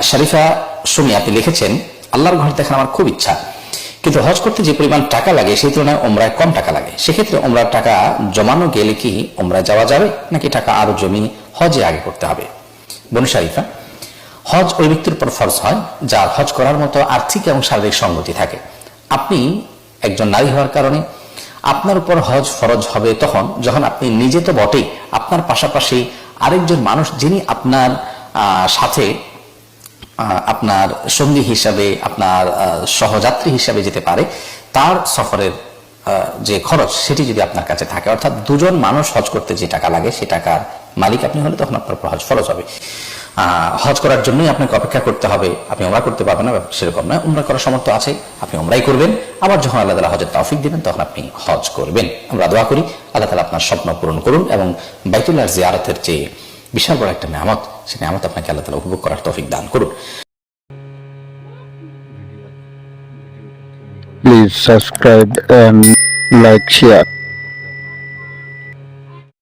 শরীফা সুমি আপনি লিখেছেন, আল্লাহর ঘর দেখার আমার খুব ইচ্ছা, কিন্তু হজ করতে যে পরিমাণ টাকা লাগে সেই তুলনায় ওমরায় কম টাকা লাগে। সেক্ষেত্রে ওমরার টাকা জমানো গেলে কি ওমরায় যাওয়া যাবে, নাকি টাকা আরো জমিয়ে হজে আগে করতে হবে? বোন শরীফা, হজ ওই ব্যক্তির উপর ফরজ হয় যার হজ করার মতো আর্থিক এবং শারীরিক সঙ্গতি থাকে। আপনি একজন নারী হওয়ার কারণে আপনার উপর হজ ফরজ হবে তখন যখন আপনি নিজে তো বটেই, আপনার পাশাপাশি আরেকজন মানুষ যিনি আপনার সাথে আপনার সঙ্গী হিসাবে, আপনার সহযাত্রী হিসাবে যেতে পারে, তার সফরের যে খরচ সেটি যদি আপনার কাছে থাকে, অর্থাৎ দুজন মানুষ হজ করতে যে টাকা লাগে সে টাকার মালিক আপনি হলে তখন আপনার উপর হজ ফরজ হবে। হজ করার জন্যই আপনাকে অপেক্ষা করতে হবে, আপনি ওমরা করতে পারবেন না সেরকম নয়। ওমরা করার সামর্থ্য আছে, আপনি ওমরাই করবেন। আবার যখন আল্লাহ তাআলা হজের তৌফিক দিবেন তখন আপনি হজ করবেন। আমরা দোয়া করি আল্লাহ তাআলা আপনার স্বপ্ন পূরণ করুন এবং বাইতুল্লাহর জিয়ারতের যে বিশাল বড় একটা নিয়ামত, সেই নিয়ামত আপনাকে আল্লাহ তাআলা উপভোগ করার তৌফিক দান করুন। Please subscribe and like, share.